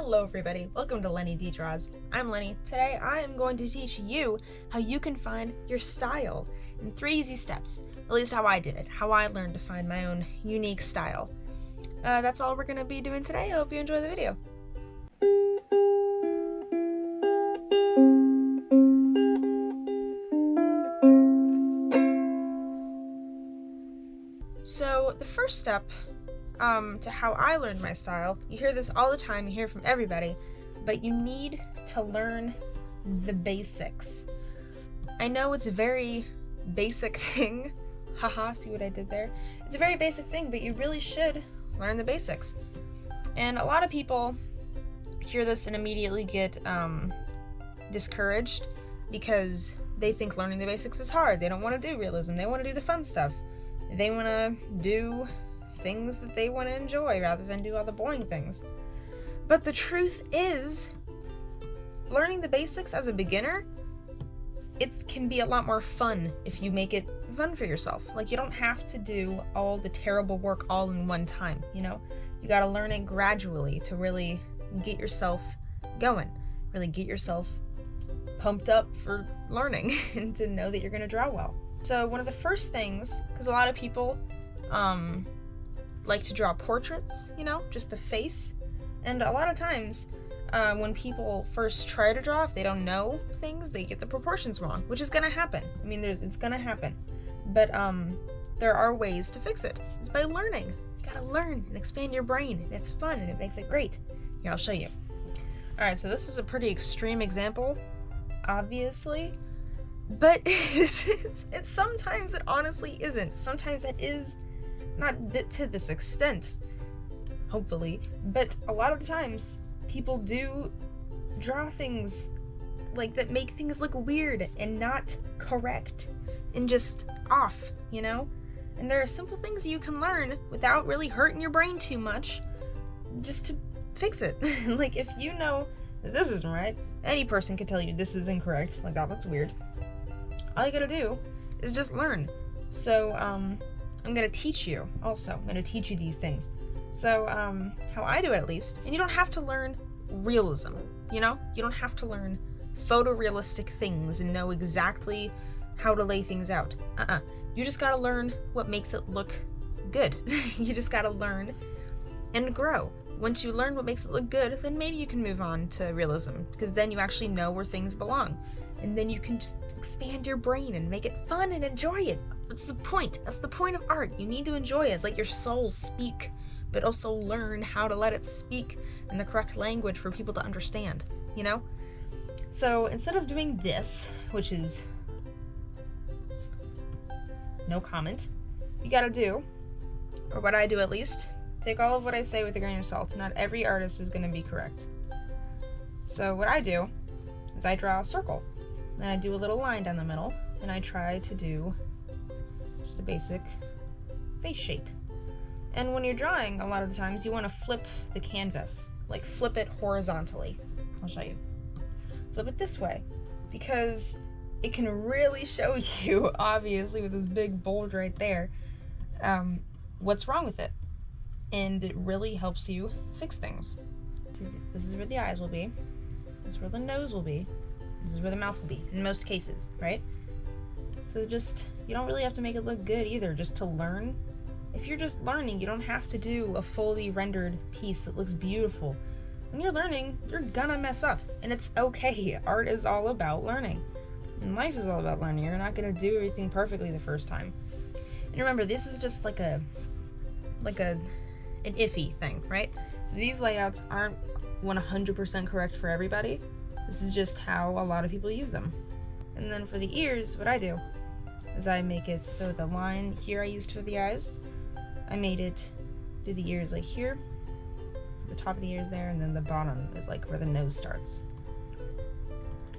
Hello everybody, welcome to Lenny D Draws. I'm Lenny. Today I am going to teach you how you can find your style in 3 easy steps. At least how I did it, how I learned to find my own unique style. That's all we're going to be doing today. I hope you enjoy the video. So the first step to how I learned my style, you hear this all the time, you hear it from everybody, but you need to learn the basics. I know it's a very basic thing. Haha, see what I did there? It's a very basic thing, but you really should learn the basics. And a lot of people hear this and immediately get discouraged because they think learning the basics is hard. They don't want to do realism. They want to do the fun stuff. They want to do things that they want to enjoy rather than do all the boring things. But the truth is, learning the basics as a beginner, it can be a lot more fun if you make it fun for yourself. Like, you don't have to do all the terrible work all in one time, you know? You gotta learn it gradually to really get yourself going, really get yourself pumped up for learning and to know that you're gonna draw well. So one of the first things, because a lot of people like to draw portraits, you know, just the face. And a lot of times, when people first try to draw, if they don't know things, they get the proportions wrong, which is gonna happen. I mean, it's gonna happen. But there are ways to fix it. It's by learning. You gotta learn and expand your brain. And it's fun and it makes it great. Here, I'll show you. Alright, so this is a pretty extreme example, obviously. But it's sometimes it honestly isn't. Sometimes it is not to this extent, hopefully, but a lot of the times people do draw things like that make things look weird and not correct and just off, you know? And there are simple things you can learn without really hurting your brain too much just to fix it. Like, if you know that this isn't right, any person can tell you this is incorrect, like, that looks weird. All you gotta do is just learn. So, I'm gonna teach you also. I'm gonna teach you these things. So, how I do it at least, and you don't have to learn realism, you know? You don't have to learn photorealistic things and know exactly how to lay things out. You just gotta learn what makes it look good. You just gotta learn and grow. Once you learn what makes it look good, then maybe you can move on to realism, because then you actually know where things belong. And then you can just expand your brain and make it fun and enjoy it. That's the point. That's the point of art. You need to enjoy it. Let your soul speak, but also learn how to let it speak in the correct language for people to understand, you know? So instead of doing this, which is no comment, you gotta do, or what I do at least, take all of what I say with a grain of salt. Not every artist is gonna be correct. So what I do is I draw a circle. And I do a little line down the middle, and I try to do just a basic face shape. And when you're drawing, a lot of the times you want to flip the canvas, like flip it horizontally. I'll show you. Flip it this way, because it can really show you, obviously with this big bulge right there, what's wrong with it. And it really helps you fix things. See, this is where the eyes will be, this is where the nose will be, this is where the mouth will be, in most cases, right? So just, you don't really have to make it look good either, just to learn. If you're just learning, you don't have to do a fully rendered piece that looks beautiful. When you're learning, you're gonna mess up, and it's okay. Art is all about learning, and life is all about learning. You're not gonna do everything perfectly the first time. And remember, this is just like an iffy thing, right? So these layouts aren't 100% correct for everybody. This is just how a lot of people use them. And then for the ears, what I do is I make it so the line here I used for the eyes, I made it do the ears like here, the top of the ears there, and then the bottom is like where the nose starts.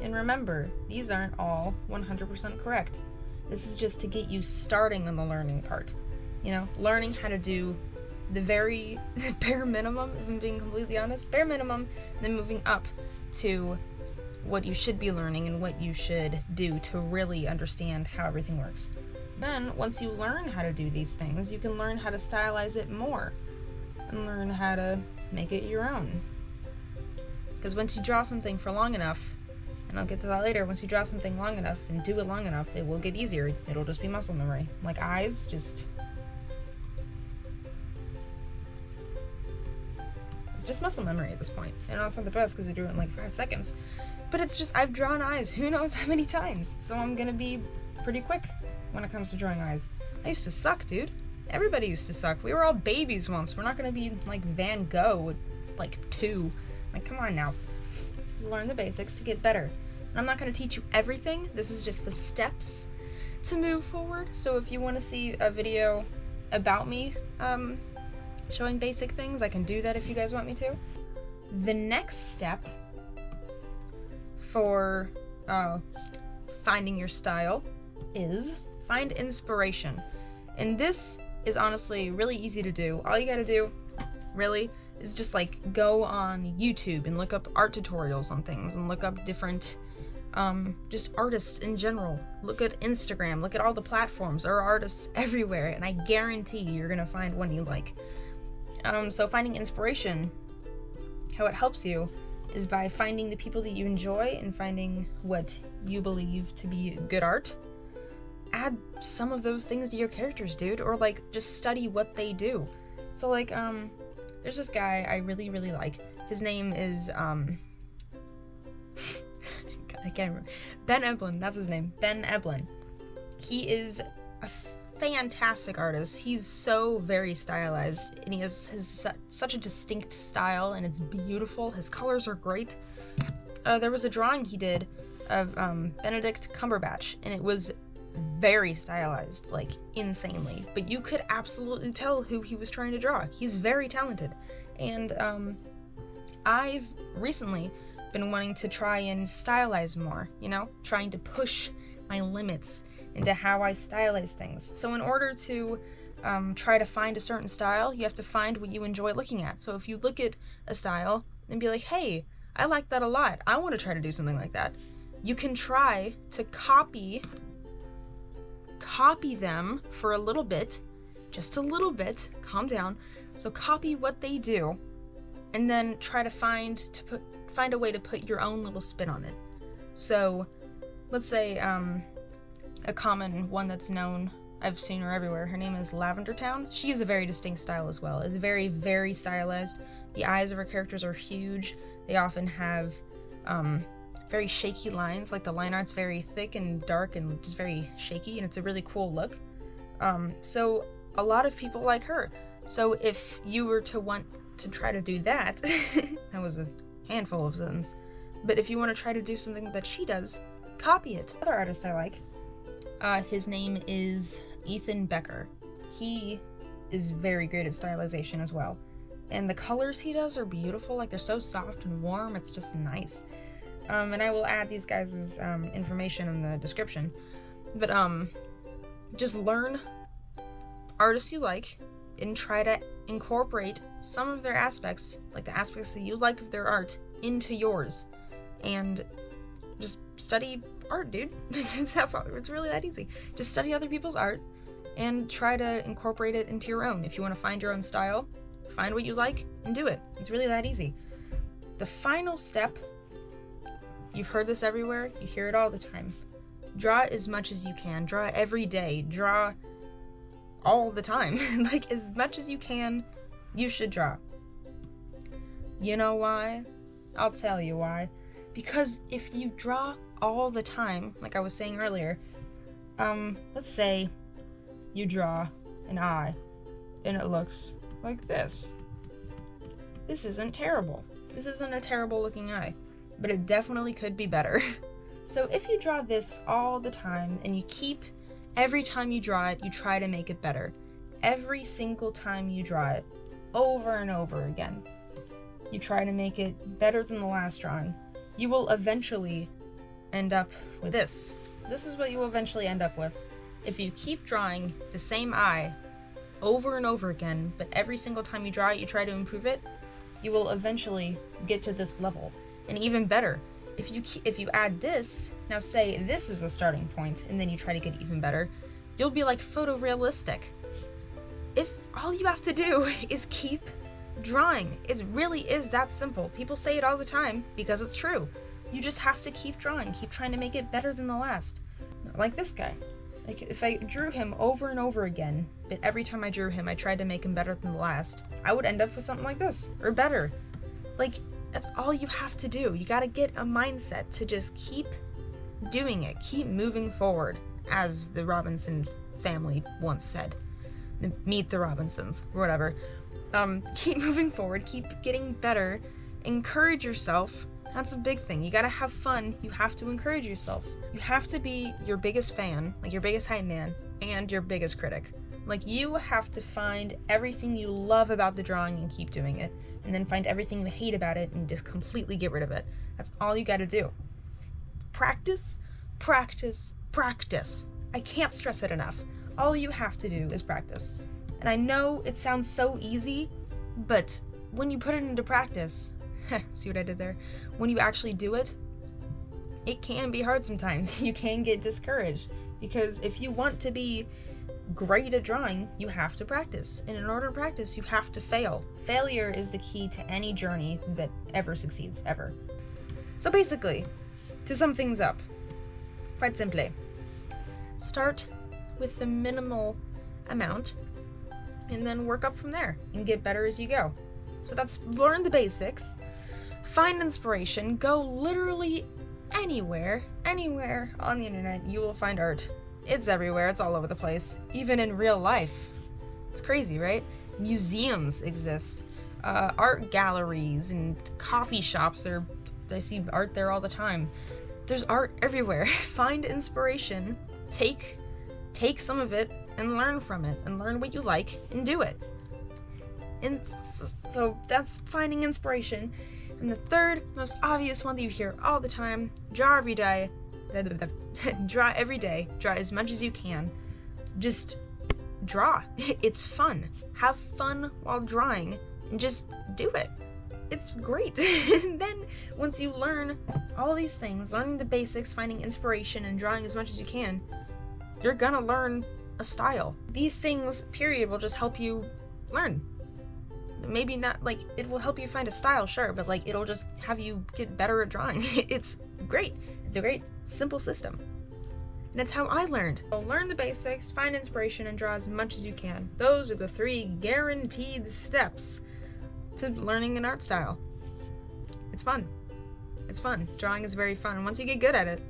And remember, these aren't all 100% correct. This is just to get you starting on the learning part. You know, learning how to do the very bare minimum, if I'm being completely honest, bare minimum, and then moving up to what you should be learning and what you should do to really understand how everything works. Then, once you learn how to do these things, you can learn how to stylize it more and learn how to make it your own. Because once you draw something for long enough, and I'll get to that later, once you draw something long enough and do it long enough, it will get easier. It'll just be muscle memory. Like eyes, it's just muscle memory at this point. I know it's not the best because I do it in like 5 seconds, but it's just, I've drawn eyes who knows how many times, so I'm gonna be pretty quick when it comes to drawing eyes. I used to suck, dude. Everybody used to suck. We were all babies once. We're not gonna be like Van Gogh at like 2. Like, come on now. Learn the basics to get better. And I'm not going to teach you everything. This is just the steps to move forward. So if you want to see a video about me showing basic things, I can do that if you guys want me to. The next step for finding your style is find inspiration. And this is honestly really easy to do. All you got to do, really, is just like go on YouTube and look up art tutorials on things and look up different just artists in general. Look at Instagram, look at all the platforms. There are artists everywhere, and I guarantee you're gonna find one you like. So finding inspiration, how it helps you is by finding the people that you enjoy and finding what you believe to be good art. Add some of those things to your characters, dude, or like just study what they do. So like there's this guy I really like. His name is God, I can't remember. Ben Eblen, that's his name. Ben Eblen. He is a fantastic artist. He's so very stylized, and he has such a distinct style, and it's beautiful. His colors are great. There was a drawing he did of Benedict Cumberbatch, and it was very stylized, like insanely, but you could absolutely tell who he was trying to draw. He's very talented, and I've recently been wanting to try and stylize more, you know, trying to push my limits into how I stylize things. So in order to try to find a certain style, you have to find what you enjoy looking at. So if you look at a style and be like, hey, I like that a lot, I want to try to do something like that, you can try to copy them for a little bit, just a little bit, calm down. So copy what they do, and then try to find a way to put your own little spin on it. So let's say a common one that's known, I've seen her everywhere, her name is Lavendertowne. She has a very distinct style as well. It's very stylized. The eyes of her characters are huge. They often have very shaky lines, like the line art's very thick and dark and just very shaky, and it's a really cool look. So a lot of people like her. So if you were to want to try to do that, that was a handful of sentences, but if you want to try to do something that she does, copy it. Another artist I like, his name is Becker. He is very great at stylization as well. And the colors he does are beautiful, like they're so soft and warm, it's just nice. And I will add these guys' information in the description. But just learn artists you like and try to incorporate some of their aspects, like the aspects that you like of their art, into yours. And just study art, dude. That's all. It's really that easy. Just study other people's art and try to incorporate it into your own. If you want to find your own style, find what you like and do it. It's really that easy. The final step, you've heard this everywhere, you hear it all the time. Draw as much as you can. Draw every day. Draw all the time. Like, as much as you can, you should draw. You know why? I'll tell you why. Because if you draw all the time, like I was saying earlier, let's say you draw an eye and it looks like this. This isn't terrible. This isn't a terrible looking eye, but it definitely could be better. So if you draw this all the time and you keep, every time you draw it, you try to make it better. Every single time you draw it, over and over again, you try to make it better than the last drawing. You will eventually end up with this. This is what you will eventually end up with. If you keep drawing the same eye over and over again, but every single time you draw it, you try to improve it, you will eventually get to this level. And even better, if you add this, now say this is the starting point, and then you try to get even better, you'll be like photorealistic. If all you have to do is keep drawing. It really is that simple. People say it all the time because it's true. You just have to keep drawing, keep trying to make it better than the last. Like this guy. Like, if I drew him over and over again, but every time I drew him I tried to make him better than the last, I would end up with something like this, or better. Like, that's all you have to do. You gotta get a mindset to just keep doing it, keep moving forward, as the Robinson family once said. Meet the Robinsons, or whatever. Keep moving forward, keep getting better, encourage yourself. That's a big thing. You gotta have fun. You have to encourage yourself. You have to be your biggest fan, like your biggest hype man, and your biggest critic. Like, you have to find everything you love about the drawing and keep doing it, and then find everything you hate about it and just completely get rid of it. That's all you gotta do. Practice, practice, practice. I can't stress it enough. All you have to do is practice. And I know it sounds so easy, but when you put it into practice, see what I did there? When you actually do it, it can be hard sometimes. You can get discouraged, because if you want to be great at drawing, you have to practice. And in order to practice, you have to fail. Failure is the key to any journey that ever succeeds, ever. So basically, to sum things up, quite simply, start with the minimal amount and then work up from there and get better as you go. So that's learn the basics, find inspiration, go literally anywhere on the internet, you will find art. It's everywhere, it's all over the place, even in real life. It's crazy, right? Museums exist, art galleries and coffee shops, I see art there all the time. There's art everywhere. Find inspiration, take some of it and learn from it, and learn what you like and do it. And so that's finding inspiration. And the third most obvious one that you hear all the time, draw every day. Draw every day. Draw as much as you can. Just draw. It's fun. Have fun while drawing and just do it. It's great. And then once you learn all these things, learning the basics, finding inspiration, and drawing as much as you can, you're gonna learn a style. These things, period, will just help you learn. Maybe not, like, it will help you find a style, sure, but like, it'll just have you get better at drawing. It's great. It's a great, simple system. And it's how I learned. So learn the basics, find inspiration, and draw as much as you can. Those are the 3 guaranteed steps to learning an art style. It's fun. It's fun. Drawing is very fun. Once you get good at it,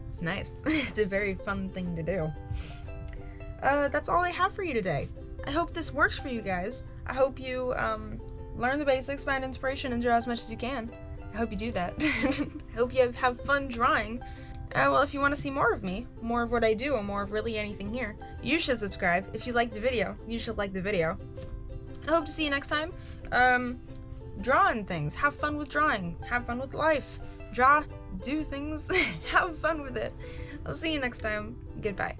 it's nice. It's a very fun thing to do. That's all I have for you today. I hope this works for you guys. I hope you learn the basics, find inspiration, and draw as much as you can. I hope you do that. I hope you have fun drawing. Well, if you want to see more of me, more of what I do, and more of really anything here, you should subscribe. If you liked the video, you should like the video. I hope to see you next time. Drawing things. Have fun with drawing. Have fun with life. Draw, do things, have fun with it. I'll see you next time. Goodbye.